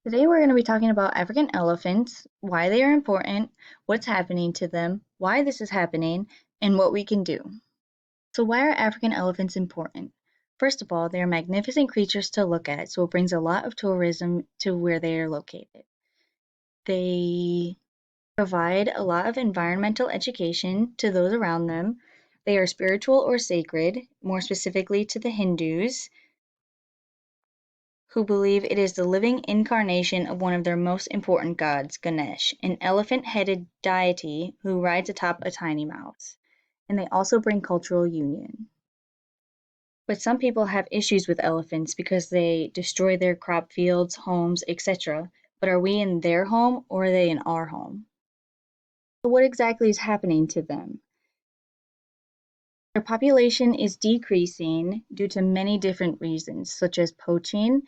Today we're going to be talking about African elephants, why they are important, what's happening to them, why this is happening, and what we can do. So why are African elephants important? First of all, they are magnificent creatures to look at, so it brings a lot of tourism to where they are located. They provide a lot of environmental education to those around them. They are spiritual or sacred, more specifically to the Hindus, who believe it is the living incarnation of one of their most important gods, Ganesh, an elephant-headed deity who rides atop a tiny mouse. And they also bring cultural union. But some people have issues with elephants because they destroy their crop fields, homes, etc. But are we in their home or are they in our home? So what exactly is happening to them? Their population is decreasing due to many different reasons, such as poaching,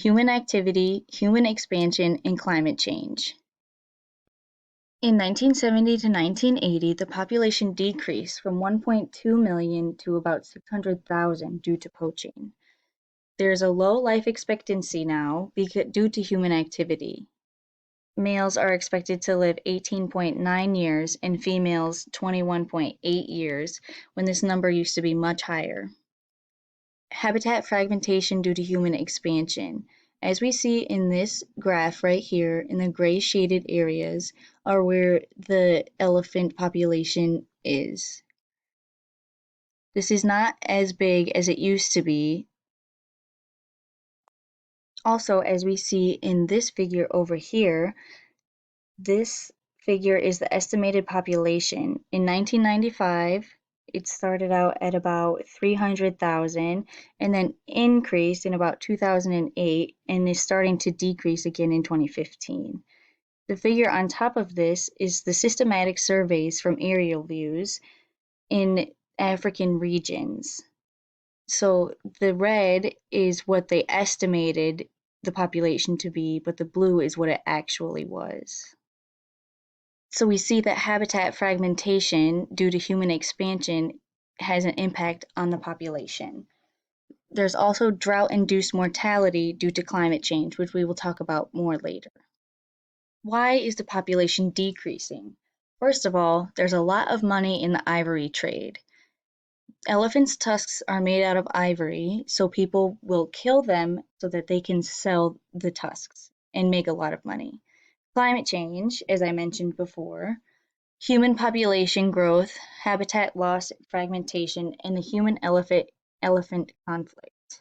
human activity, human expansion, and climate change. In 1970 to 1980, the population decreased from 1.2 million to about 600,000 due to poaching. There is a low life expectancy now due to human activity. Males are expected to live 18.9 years and females 21.8 years, when this number used to be much higher. Habitat fragmentation due to human expansion. As we see in this graph right here, in the gray shaded areas are where the elephant population is. This is not as big as it used to be. Also, as we see in this figure over here, this figure is the estimated population. In 1995, it started out at about 300,000 and then increased in about 2008 and is starting to decrease again in 2015. The figure on top of this is the systematic surveys from aerial views in African regions. So the red is what they estimated the population to be, but the blue is what it actually was. So we see that habitat fragmentation due to human expansion has an impact on the population. There's also drought-induced mortality due to climate change, which we will talk about more later. Why is the population decreasing? First of all, there's a lot of money in the ivory trade. Elephants' tusks are made out of ivory, so people will kill them so that they can sell the tusks and make a lot of money. Climate change, as I mentioned before, human population growth, habitat loss, fragmentation, and the human-elephant conflict.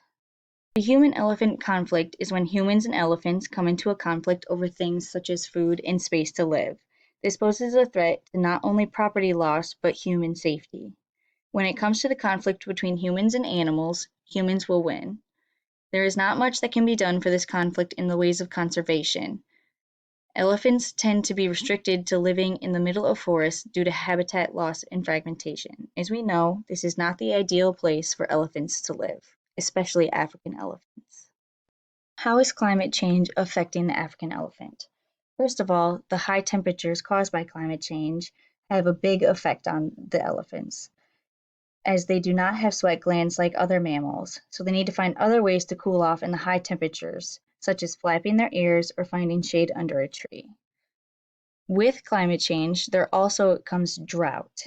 The human-elephant conflict is when humans and elephants come into a conflict over things such as food and space to live. This poses a threat to not only property loss, but human safety. When it comes to the conflict between humans and animals, humans will win. There is not much that can be done for this conflict in the ways of conservation. Elephants tend to be restricted to living in the middle of forests due to habitat loss and fragmentation. As we know, this is not the ideal place for elephants to live, especially African elephants. How is climate change affecting the African elephant? First of all, the high temperatures caused by climate change have a big effect on the elephants, as they do not have sweat glands like other mammals, so they need to find other ways to cool off in the high temperatures, such as flapping their ears or finding shade under a tree. With climate change, there also comes drought.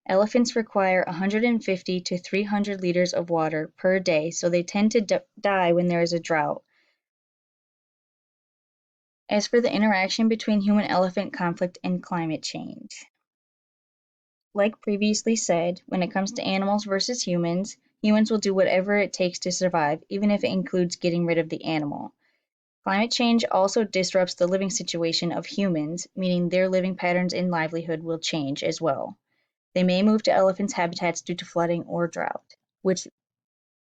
Elephants require 150 to 300 liters of water per day, so they tend to die when there is a drought. As for the interaction between human-elephant conflict and climate change, like previously said, when it comes to animals versus humans, humans will do whatever it takes to survive, even if it includes getting rid of the animal. Climate change also disrupts the living situation of humans, meaning their living patterns and livelihood will change as well. They may move to elephants' habitats due to flooding or drought, which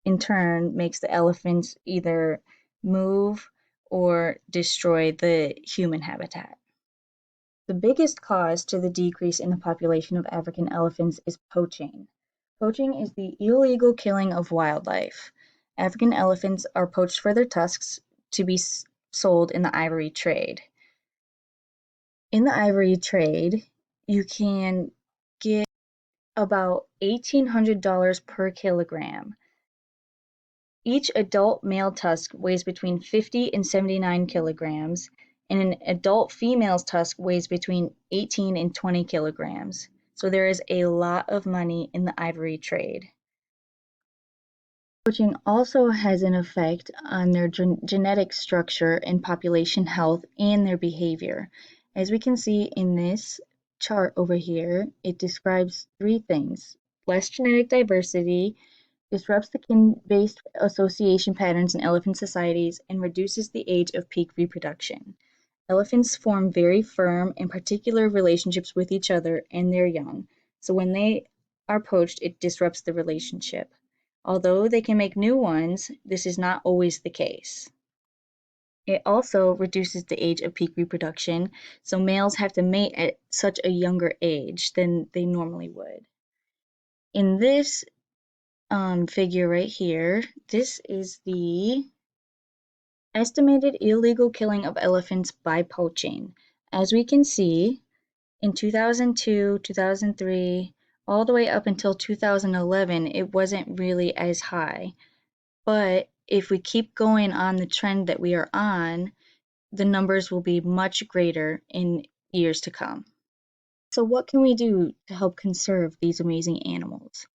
in turn makes the elephants either move or destroy the human habitat. The biggest cause to the decrease in the population of African elephants is poaching. Poaching is the illegal killing of wildlife. African elephants are poached for their tusks to be sold in the ivory trade. In the ivory trade, you can get about $1,800 per kilogram. Each adult male tusk weighs between 50 and 79 kilograms, and an adult female's tusk weighs between 18 and 20 kilograms. So there is a lot of money in the ivory trade. Poaching also has an effect on their genetic structure and population health and their behavior. As we can see in this chart over here, it describes three things: less genetic diversity, disrupts the kin-based association patterns in elephant societies, and reduces the age of peak reproduction. Elephants form very firm and particular relationships with each other and their young, so when they are poached, it disrupts the relationship. Although they can make new ones, this is not always the case. It also reduces the age of peak reproduction, so males have to mate at such a younger age than they normally would. In this figure right here, this is the estimated illegal killing of elephants by poaching. As we can see, in 2002, 2003, all the way up until 2011, it wasn't really as high. But if we keep going on the trend that we are on, the numbers will be much greater in years to come. So what can we do to help conserve these amazing animals?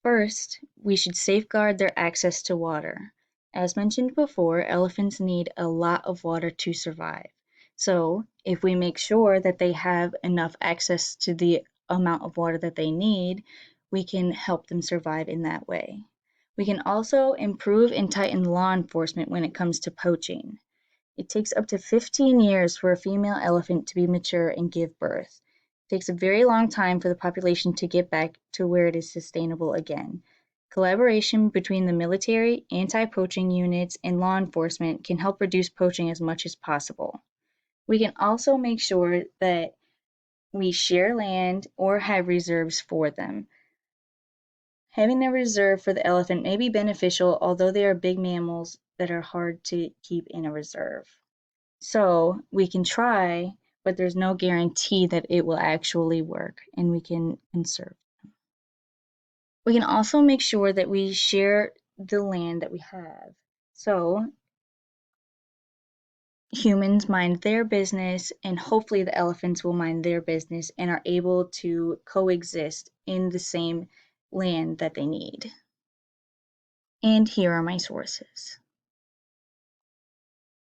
First, we should safeguard their access to water. As mentioned before, elephants need a lot of water to survive. So if we make sure that they have enough access to the amount of water that they need, we can help them survive in that way. We can also improve and tighten law enforcement when it comes to poaching. It takes up to 15 years for a female elephant to be mature and give birth. It takes a very long time for the population to get back to where it is sustainable again. Collaboration between the military, anti-poaching units, and law enforcement can help reduce poaching as much as possible. We can also make sure that we share land or have reserves for them. Having a reserve for the elephant may be beneficial, although they are big mammals that are hard to keep in a reserve. So we can try, but there's no guarantee that it will actually work and we can conserve them. We can also make sure that we share the land that we have. So humans mind their business, and hopefully the elephants will mind their business and are able to coexist in the same land that they need. And here are my sources.